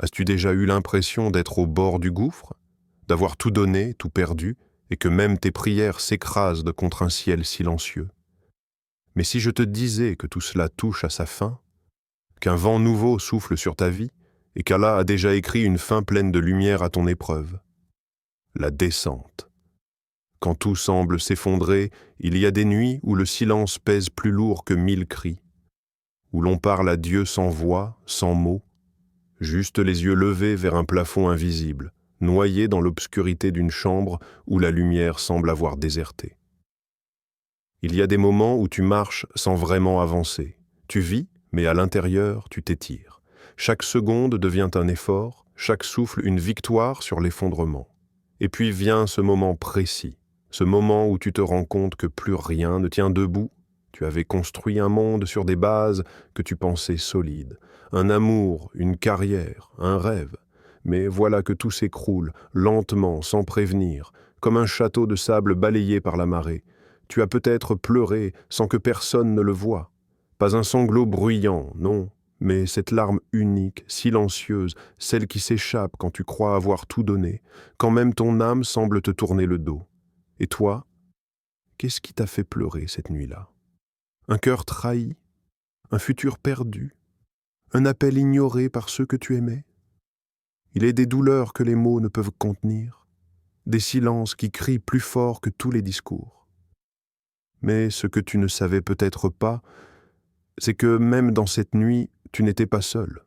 As-tu déjà eu l'impression d'être au bord du gouffre, d'avoir tout donné, tout perdu, et que même tes prières s'écrasent contre un ciel silencieux? Mais si je te disais que tout cela touche à sa fin, qu'un vent nouveau souffle sur ta vie, et qu'Allah a déjà écrit une fin pleine de lumière à ton épreuve? La descente. Quand tout semble s'effondrer, il y a des nuits où le silence pèse plus lourd que 1000 cris, où l'on parle à Dieu sans voix, sans mots, juste les yeux levés vers un plafond invisible, noyé dans l'obscurité d'une chambre où la lumière semble avoir déserté. Il y a des moments où tu marches sans vraiment avancer. Tu vis, mais à l'intérieur, tu t'étires. Chaque seconde devient un effort, chaque souffle une victoire sur l'effondrement. Et puis vient ce moment précis, ce moment où tu te rends compte que plus rien ne tient debout. Tu avais construit un monde sur des bases que tu pensais solides, un amour, une carrière, un rêve. Mais voilà que tout s'écroule, lentement, sans prévenir, comme un château de sable balayé par la marée. Tu as peut-être pleuré sans que personne ne le voie. Pas un sanglot bruyant, non, mais cette larme unique, silencieuse, celle qui s'échappe quand tu crois avoir tout donné, quand même ton âme semble te tourner le dos. Et toi, qu'est-ce qui t'a fait pleurer cette nuit-là? Un cœur trahi? Un futur perdu? Un appel ignoré par ceux que tu aimais? Il est des douleurs que les mots ne peuvent contenir, des silences qui crient plus fort que tous les discours. Mais ce que tu ne savais peut-être pas, c'est que même dans cette nuit, tu n'étais pas seul.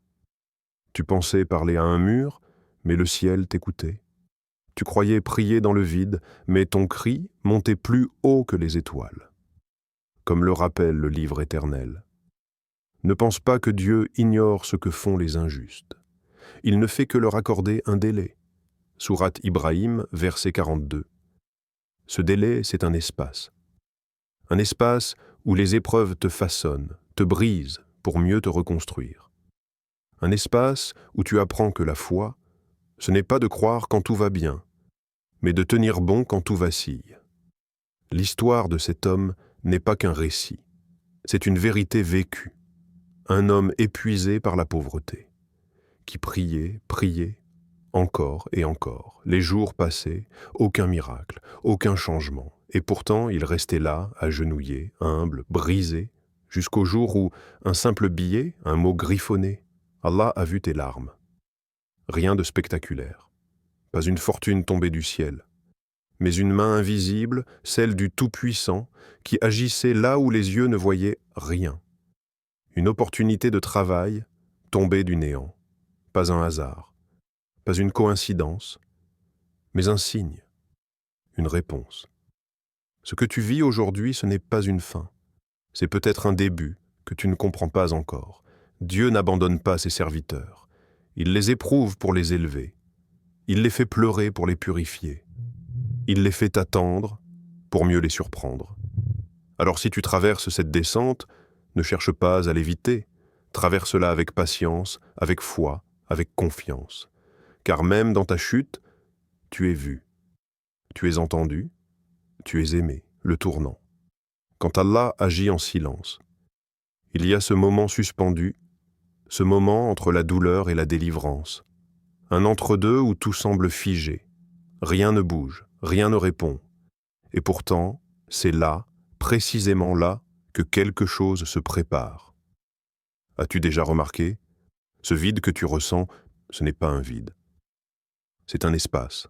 Tu pensais parler à un mur, mais le ciel t'écoutait. Tu croyais prier dans le vide, mais ton cri montait plus haut que les étoiles. Comme le rappelle le livre éternel. Ne pense pas que Dieu ignore ce que font les injustes. Il ne fait que leur accorder un délai. Sourate Ibrahim, verset 42. Ce délai, c'est un espace. Un espace où les épreuves te façonnent, te brisent pour mieux te reconstruire. Un espace où tu apprends que la foi, ce n'est pas de croire quand tout va bien, mais de tenir bon quand tout vacille. L'histoire de cet homme n'est pas qu'un récit, c'est une vérité vécue. Un homme épuisé par la pauvreté, qui priait, priait, encore et encore. Les jours passaient, aucun miracle, aucun changement. Et pourtant, il restait là, agenouillé, humble, brisé, jusqu'au jour où un simple billet, un mot griffonné, Allah a vu tes larmes. Rien de spectaculaire. Pas une fortune tombée du ciel, mais une main invisible, celle du Tout-Puissant, qui agissait là où les yeux ne voyaient rien. Une opportunité de travail tombée du néant. Pas un hasard. Pas une coïncidence, mais un signe, une réponse. Ce que tu vis aujourd'hui, ce n'est pas une fin. C'est peut-être un début que tu ne comprends pas encore. Dieu n'abandonne pas ses serviteurs. Il les éprouve pour les élever. Il les fait pleurer pour les purifier. Il les fait attendre pour mieux les surprendre. Alors si tu traverses cette descente, ne cherche pas à l'éviter. Traverse-la avec patience, avec foi, avec confiance. Car même dans ta chute, tu es vu, tu es entendu, tu es aimé, le tournant. Quand Allah agit en silence, il y a ce moment suspendu, ce moment entre la douleur et la délivrance, un entre-deux où tout semble figé, rien ne bouge, rien ne répond. Et pourtant, c'est là, précisément là, que quelque chose se prépare. As-tu déjà remarqué? Ce vide que tu ressens, ce n'est pas un vide. C'est un espace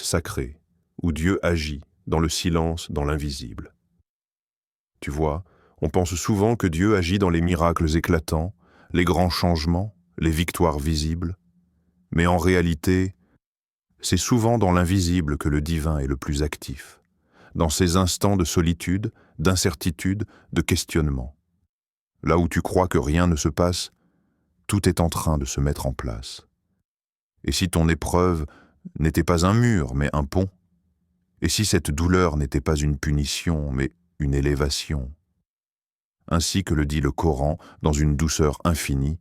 sacré, où Dieu agit, dans le silence, dans l'invisible. Tu vois, on pense souvent que Dieu agit dans les miracles éclatants, les grands changements, les victoires visibles, mais en réalité, c'est souvent dans l'invisible que le divin est le plus actif, dans ces instants de solitude, d'incertitude, de questionnement. Là où tu crois que rien ne se passe, tout est en train de se mettre en place. Et si ton épreuve n'était pas un mur, mais un pont? Et si cette douleur n'était pas une punition, mais une élévation? Ainsi que le dit le Coran, dans une douceur infinie,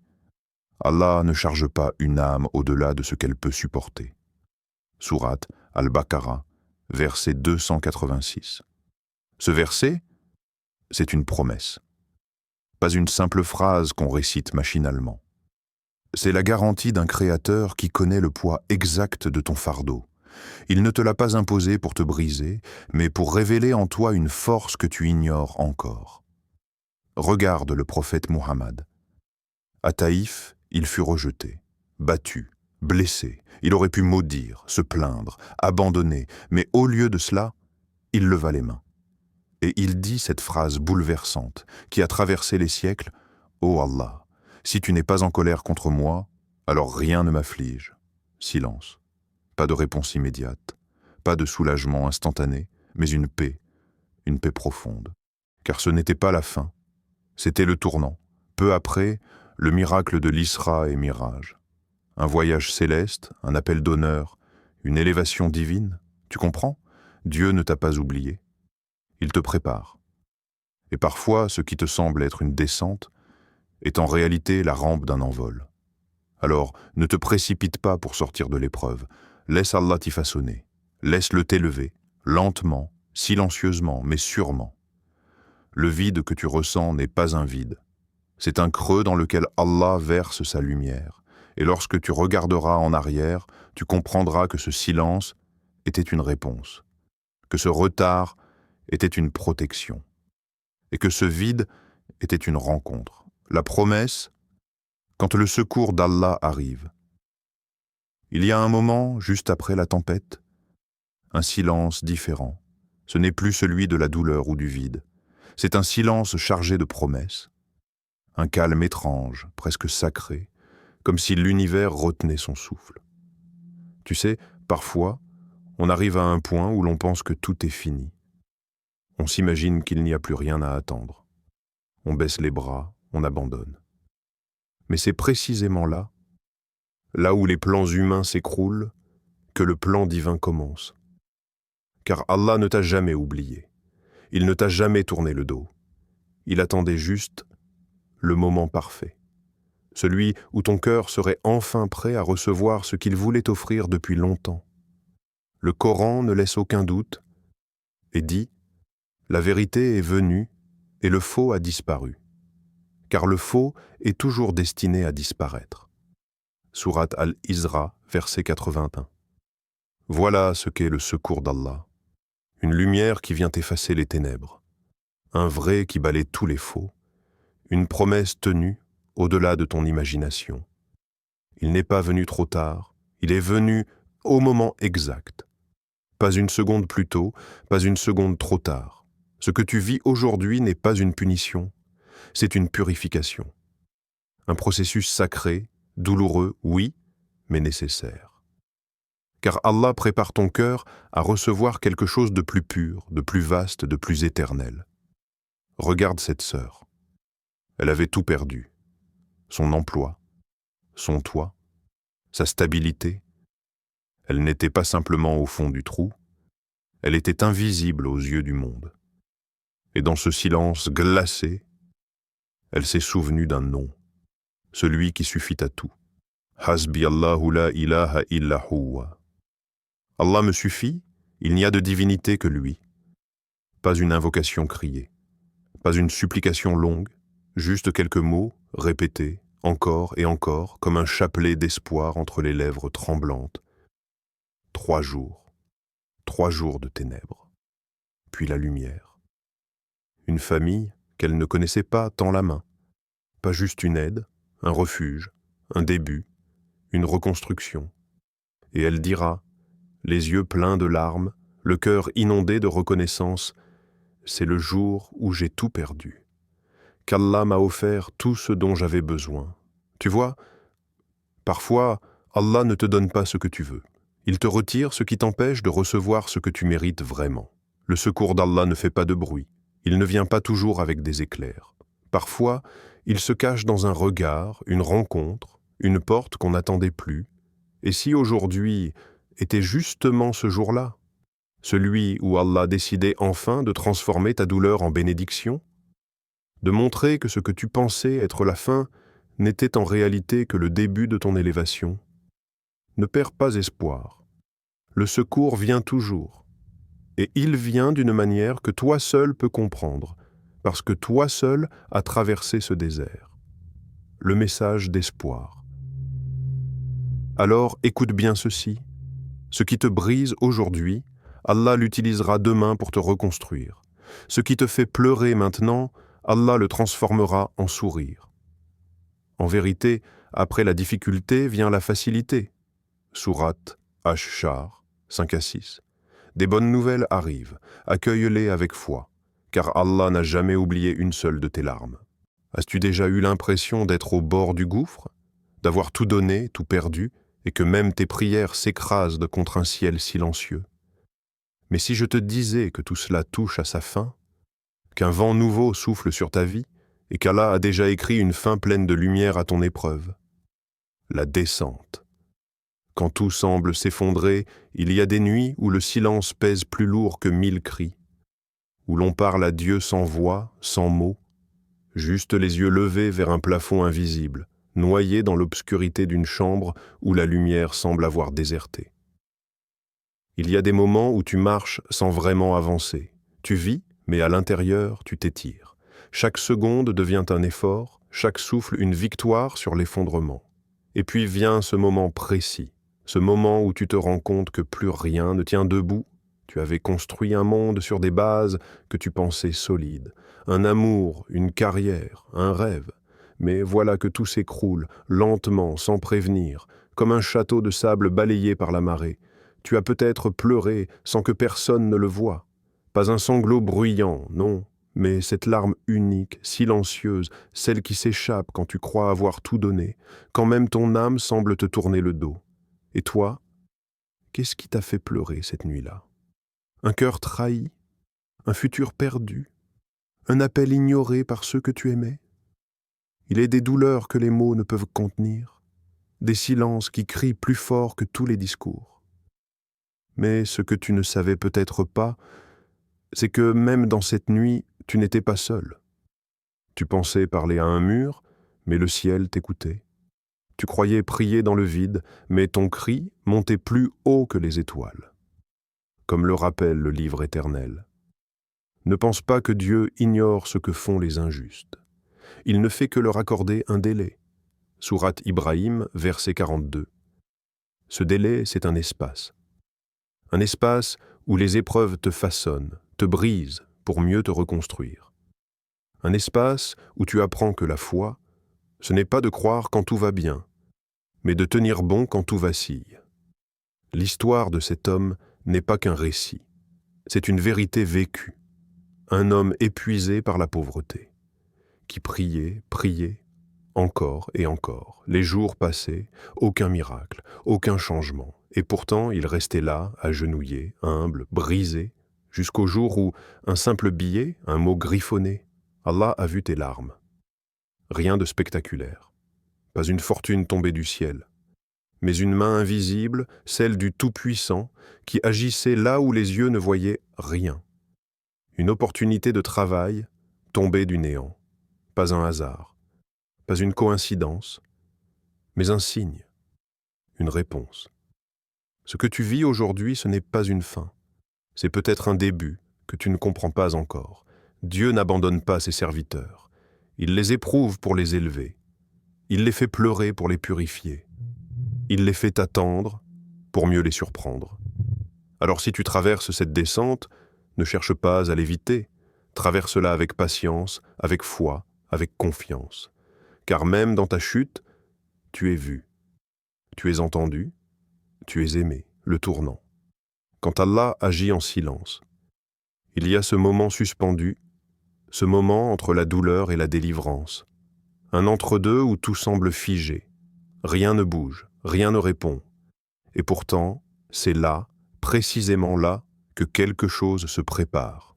Allah ne charge pas une âme au-delà de ce qu'elle peut supporter. Sourate Al-Baqarah, verset 286. Ce verset, c'est une promesse. Pas une simple phrase qu'on récite machinalement. C'est la garantie d'un Créateur qui connaît le poids exact de ton fardeau. Il ne te l'a pas imposé pour te briser, mais pour révéler en toi une force que tu ignores encore. Regarde le prophète Muhammad. À Taïf, il fut rejeté, battu, blessé. Il aurait pu maudire, se plaindre, abandonner, mais au lieu de cela, il leva les mains. Et il dit cette phrase bouleversante qui a traversé les siècles: « Ô Allah, si tu n'es pas en colère contre moi, alors rien ne m'afflige. » Silence. Pas de réponse immédiate, pas de soulagement instantané, mais une paix profonde. Car ce n'était pas la fin, c'était le tournant. Peu après, le miracle de l'Isra et Miraj. Un voyage céleste, un appel d'honneur, une élévation divine. Tu comprends? Dieu ne t'a pas oublié. Il te prépare. Et parfois, ce qui te semble être une descente est en réalité la rampe d'un envol. Alors, ne te précipite pas pour sortir de l'épreuve. Laisse Allah t'y façonner. Laisse-le t'élever, lentement, silencieusement, mais sûrement. Le vide que tu ressens n'est pas un vide. C'est un creux dans lequel Allah verse sa lumière. Et lorsque tu regarderas en arrière, tu comprendras que ce silence était une réponse, que ce retard était une protection, et que ce vide était une rencontre. La promesse, quand le secours d'Allah arrive. Il y a un moment, juste après la tempête, un silence différent. Ce n'est plus celui de la douleur ou du vide. C'est un silence chargé de promesses. Un calme étrange, presque sacré, comme si l'univers retenait son souffle. Tu sais, parfois, on arrive à un point où l'on pense que tout est fini. On s'imagine qu'il n'y a plus rien à attendre. On baisse les bras, on abandonne. Mais c'est précisément là où les plans humains s'écroulent, que le plan divin commence. Car Allah ne t'a jamais oublié. Il ne t'a jamais tourné le dos. Il attendait juste le moment parfait. Celui où ton cœur serait enfin prêt à recevoir ce qu'il voulait t'offrir depuis longtemps. Le Coran ne laisse aucun doute et dit: la vérité est venue et le faux a disparu. Car le faux est toujours destiné à disparaître. Sourate Al-Isra, verset 81. Voilà ce qu'est le secours d'Allah. Une lumière qui vient effacer les ténèbres. Un vrai qui balaie tous les faux. Une promesse tenue au-delà de ton imagination. Il n'est pas venu trop tard, il est venu au moment exact. Pas une seconde plus tôt, pas une seconde trop tard. Ce que tu vis aujourd'hui n'est pas une punition, c'est une purification. Un processus sacré, douloureux, oui, mais nécessaire. Car Allah prépare ton cœur à recevoir quelque chose de plus pur, de plus vaste, de plus éternel. Regarde cette sœur. Elle avait tout perdu. Son emploi, son toit, sa stabilité. Elle n'était pas simplement au fond du trou, elle était invisible aux yeux du monde. Et dans ce silence glacé, elle s'est souvenue d'un nom, celui qui suffit à tout. Hasbi Allahu la ilaha illa huwa. Allah me suffit, il n'y a de divinité que lui. Pas une invocation criée, pas une supplication longue, juste quelques mots répétés, encore et encore, comme un chapelet d'espoir entre les lèvres tremblantes. 3 jours, 3 jours de ténèbres, puis la lumière. Une famille qu'elle ne connaissait pas tend la main, pas juste une aide, un refuge, un début, une reconstruction. Et elle dira, les yeux pleins de larmes, le cœur inondé de reconnaissance, c'est le jour où j'ai tout perdu. Qu'Allah m'a offert tout ce dont j'avais besoin. Tu vois, parfois, Allah ne te donne pas ce que tu veux. Il te retire ce qui t'empêche de recevoir ce que tu mérites vraiment. Le secours d'Allah ne fait pas de bruit. Il ne vient pas toujours avec des éclairs. Parfois, il se cache dans un regard, une rencontre, une porte qu'on n'attendait plus. Et si aujourd'hui était justement ce jour-là, celui où Allah décidait enfin de transformer ta douleur en bénédiction, de montrer que ce que tu pensais être la fin n'était en réalité que le début de ton élévation. Ne perds pas espoir. Le secours vient toujours. Et il vient d'une manière que toi seul peux comprendre, parce que toi seul as traversé ce désert. Le message d'espoir. Alors écoute bien ceci. Ce qui te brise aujourd'hui, Allah l'utilisera demain pour te reconstruire. Ce qui te fait pleurer maintenant, Allah le transformera en sourire. En vérité, après la difficulté vient la facilité. Sourate Ash-Shar 5 à 6. Des bonnes nouvelles arrivent, accueille-les avec foi, car Allah n'a jamais oublié une seule de tes larmes. As-tu déjà eu l'impression d'être au bord du gouffre, d'avoir tout donné, tout perdu, et que même tes prières s'écrasent contre un ciel silencieux? Mais si je te disais que tout cela touche à sa fin, qu'un vent nouveau souffle sur ta vie, et qu'Allah a déjà écrit une fin pleine de lumière à ton épreuve? La descente. Quand tout semble s'effondrer, il y a des nuits où le silence pèse plus lourd que 1000 cris, où l'on parle à Dieu sans voix, sans mots, juste les yeux levés vers un plafond invisible, noyé dans l'obscurité d'une chambre où la lumière semble avoir déserté. Il y a des moments où tu marches sans vraiment avancer. Tu vis, mais à l'intérieur, tu t'étires. Chaque seconde devient un effort, chaque souffle une victoire sur l'effondrement. Et puis vient ce moment précis, ce moment où tu te rends compte que plus rien ne tient debout. Tu avais construit un monde sur des bases que tu pensais solides, un amour, une carrière, un rêve. Mais voilà que tout s'écroule, lentement, sans prévenir, comme un château de sable balayé par la marée. Tu as peut-être pleuré sans que personne ne le voie. Pas un sanglot bruyant, non, mais cette larme unique, silencieuse, celle qui s'échappe quand tu crois avoir tout donné, quand même ton âme semble te tourner le dos. Et toi, qu'est-ce qui t'a fait pleurer cette nuit-là? Un cœur trahi? Un futur perdu? Un appel ignoré par ceux que tu aimais? Il est des douleurs que les mots ne peuvent contenir, des silences qui crient plus fort que tous les discours. Mais ce que tu ne savais peut-être pas, c'est que même dans cette nuit, tu n'étais pas seul. Tu pensais parler à un mur, mais le ciel t'écoutait. Tu croyais prier dans le vide, mais ton cri montait plus haut que les étoiles. Comme le rappelle le livre éternel. Ne pense pas que Dieu ignore ce que font les injustes. Il ne fait que leur accorder un délai. Sourate Ibrahim, verset 42. Ce délai, c'est un espace. Un espace où les épreuves te façonnent, te brisent pour mieux te reconstruire. Un espace où tu apprends que la foi, ce n'est pas de croire quand tout va bien, mais de tenir bon quand tout vacille. L'histoire de cet homme n'est pas qu'un récit, c'est une vérité vécue. Un homme épuisé par la pauvreté, qui priait, priait, encore et encore. Les jours passaient, aucun miracle, aucun changement. Et pourtant, il restait là, agenouillé, humble, brisé, jusqu'au jour où un simple billet, un mot griffonné, Allah a vu tes larmes. Rien de spectaculaire. Pas une fortune tombée du ciel, mais une main invisible, celle du Tout-Puissant, qui agissait là où les yeux ne voyaient rien. Une opportunité de travail tombée du néant. Pas un hasard, pas une coïncidence, mais un signe, une réponse. Ce que tu vis aujourd'hui, ce n'est pas une fin. C'est peut-être un début que tu ne comprends pas encore. Dieu n'abandonne pas ses serviteurs. Il les éprouve pour les élever. Il les fait pleurer pour les purifier. Il les fait attendre pour mieux les surprendre. Alors si tu traverses cette descente, ne cherche pas à l'éviter. Traverse-la avec patience, avec foi, avec confiance. Car même dans ta chute, tu es vu, tu es entendu, tu es aimé, le tournant. Quand Allah agit en silence, il y a ce moment suspendu, ce moment entre la douleur et la délivrance, un entre-deux où tout semble figé, rien ne bouge, rien ne répond. Et pourtant, c'est là, précisément là, que quelque chose se prépare.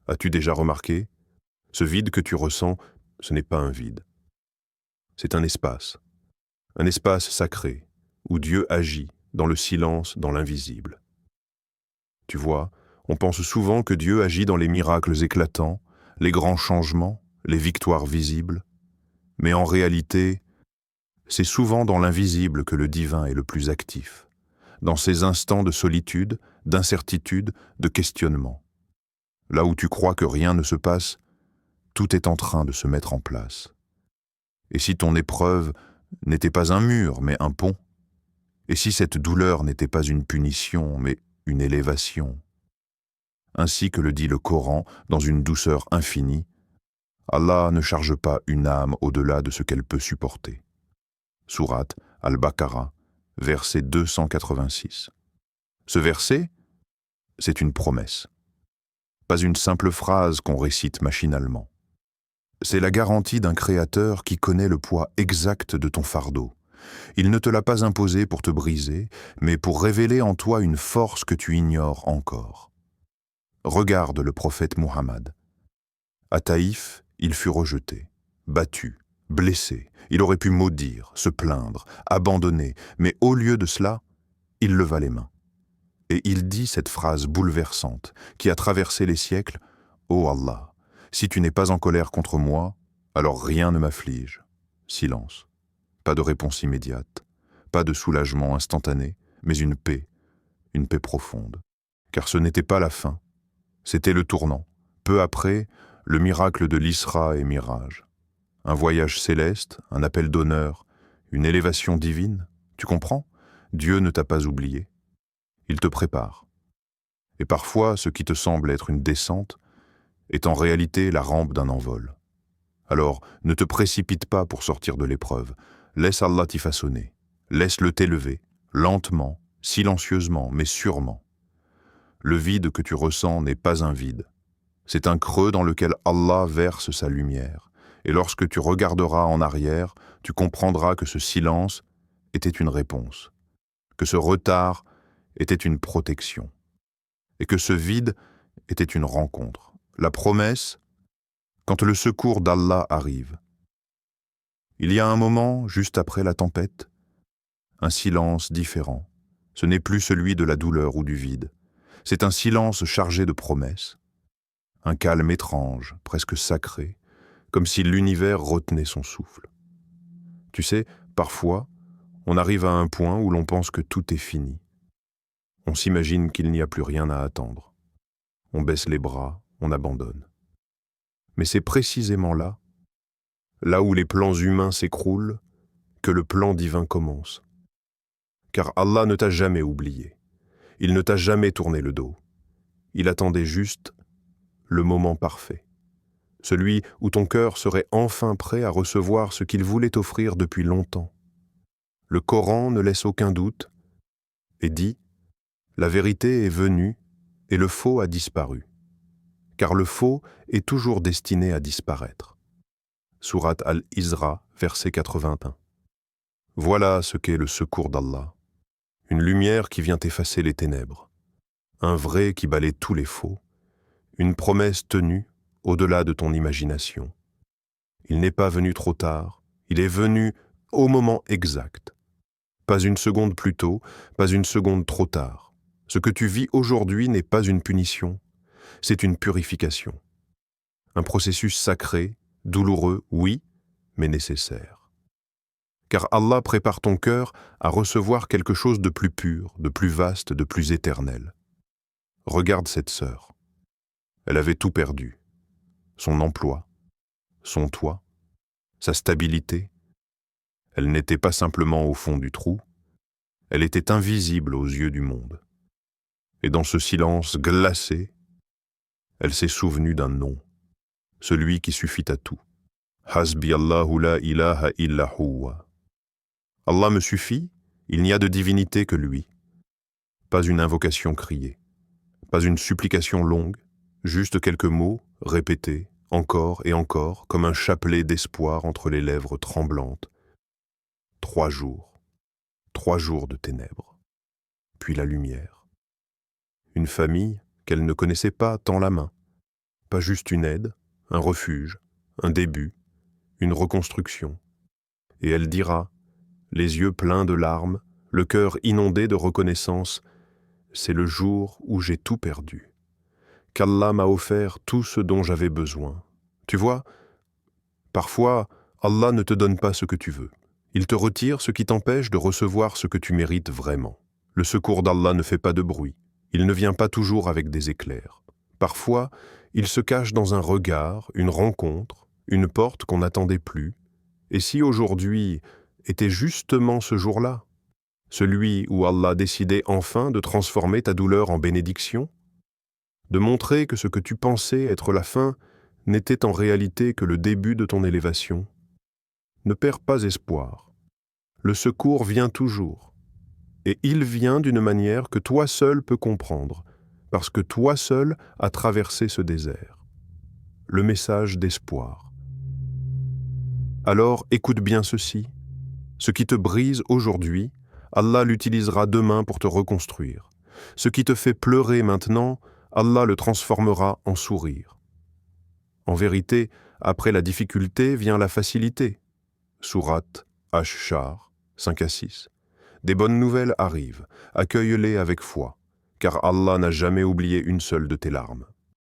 As-tu déjà remarqué? Ce vide que tu ressens, ce n'est pas un vide. C'est un espace sacré, où Dieu agit, dans le silence, dans l'invisible. Tu vois, on pense souvent que Dieu agit dans les miracles éclatants, les grands changements, les victoires visibles. Mais en réalité, c'est souvent dans l'invisible que le divin est le plus actif, dans ces instants de solitude, d'incertitude, de questionnement. Là où tu crois que rien ne se passe, tout est en train de se mettre en place. Et si ton épreuve n'était pas un mur, mais un pont, Et si cette douleur n'était pas une punition, mais une élévation? Ainsi que le dit le Coran dans une douceur infinie, Allah ne charge pas une âme au-delà de ce qu'elle peut supporter. Sourate Al-Baqarah, verset 286. Ce verset, c'est une promesse. Pas une simple phrase qu'on récite machinalement. C'est la garantie d'un Créateur qui connaît le poids exact de ton fardeau. Il ne te l'a pas imposé pour te briser, mais pour révéler en toi une force que tu ignores encore. Regarde le prophète Muhammad. À Taïf, il fut rejeté, battu, blessé. Il aurait pu maudire, se plaindre, abandonner, mais au lieu de cela, il leva les mains. Et il dit cette phrase bouleversante qui a traversé les siècles: « Ô Allah, si tu n'es pas en colère contre moi, alors rien ne m'afflige. » Silence. Pas de réponse immédiate, pas de soulagement instantané, mais une paix profonde. Car ce n'était pas la fin, c'était le tournant. Peu après, le miracle de l'Isra et Miraj. Un voyage céleste, un appel d'honneur, une élévation divine. Tu comprends? Dieu ne t'a pas oublié. Il te prépare. Et parfois, ce qui te semble être une descente est en réalité la rampe d'un envol. Alors, ne te précipite pas pour sortir de l'épreuve. Laisse Allah t'y façonner. Laisse-le t'élever, lentement, silencieusement, mais sûrement. Le vide que tu ressens n'est pas un vide. C'est un creux dans lequel Allah verse sa lumière. Et lorsque tu regarderas en arrière, tu comprendras que ce silence était une réponse, que ce retard était une protection, et que ce vide était une rencontre. La promesse, quand le secours d'Allah arrive. Il y a un moment, juste après la tempête, un silence différent. Ce n'est plus celui de la douleur ou du vide. C'est un silence chargé de promesses. Un calme étrange, presque sacré, comme si l'univers retenait son souffle. Tu sais, parfois, on arrive à un point où l'on pense que tout est fini. On s'imagine qu'il n'y a plus rien à attendre. On baisse les bras, on abandonne. Mais c'est précisément là où les plans humains s'écroulent, que le plan divin commence. Car Allah ne t'a jamais oublié. Il ne t'a jamais tourné le dos. Il attendait juste le moment parfait. Celui où ton cœur serait enfin prêt à recevoir ce qu'il voulait t'offrir depuis longtemps. Le Coran ne laisse aucun doute et dit: la vérité est venue et le faux a disparu. Car le faux est toujours destiné à disparaître. Sourate Al-Isra, verset 81. Voilà ce qu'est le secours d'Allah. Une lumière qui vient effacer les ténèbres. Un vrai qui balaie tous les faux. Une promesse tenue au-delà de ton imagination. Il n'est pas venu trop tard, il est venu au moment exact. Pas une seconde plus tôt, pas une seconde trop tard. Ce que tu vis aujourd'hui n'est pas une punition, c'est une purification. Un processus sacré, douloureux, oui, mais nécessaire. Car Allah prépare ton cœur à recevoir quelque chose de plus pur, de plus vaste, de plus éternel. Regarde cette sœur. Elle avait tout perdu. Son emploi, son toit, sa stabilité. Elle n'était pas simplement au fond du trou, elle était invisible aux yeux du monde. Et dans ce silence glacé, elle s'est souvenue d'un nom, celui qui suffit à tout. Hasbi Allahu la ilaha illa huwa. Allah me suffit, il n'y a de divinité que lui. Pas une invocation criée, pas une supplication longue, juste quelques mots répétés, encore et encore, comme un chapelet d'espoir entre les lèvres tremblantes. 3 jours, 3 jours de ténèbres, puis la lumière. Une famille qu'elle ne connaissait pas tend la main, pas juste une aide, un refuge, un début, une reconstruction. Et elle dira, les yeux pleins de larmes, le cœur inondé de reconnaissance, c'est le jour où j'ai tout perdu. Qu'Allah m'a offert tout ce dont j'avais besoin. Tu vois, parfois, Allah ne te donne pas ce que tu veux. Il te retire ce qui t'empêche de recevoir ce que tu mérites vraiment. Le secours d'Allah ne fait pas de bruit. Il ne vient pas toujours avec des éclairs. Parfois, il se cache dans un regard, une rencontre, une porte qu'on n'attendait plus. Et si aujourd'hui était justement ce jour-là, celui où Allah a décidé enfin de transformer ta douleur en bénédiction, de montrer que ce que tu pensais être la fin n'était en réalité que le début de ton élévation. Ne perds pas espoir. Le secours vient toujours, et il vient d'une manière que toi seul peux comprendre, parce que toi seul as traversé ce désert. Le message d'espoir. Alors écoute bien ceci. Ce qui te brise aujourd'hui, Allah l'utilisera demain pour te reconstruire. Ce qui te fait pleurer maintenant, Allah le transformera en sourire. En vérité, après la difficulté vient la facilité. Sourate Ash-Shar 5-6. Des bonnes nouvelles arrivent, accueille-les avec foi, car Allah n'a jamais oublié une seule de tes larmes.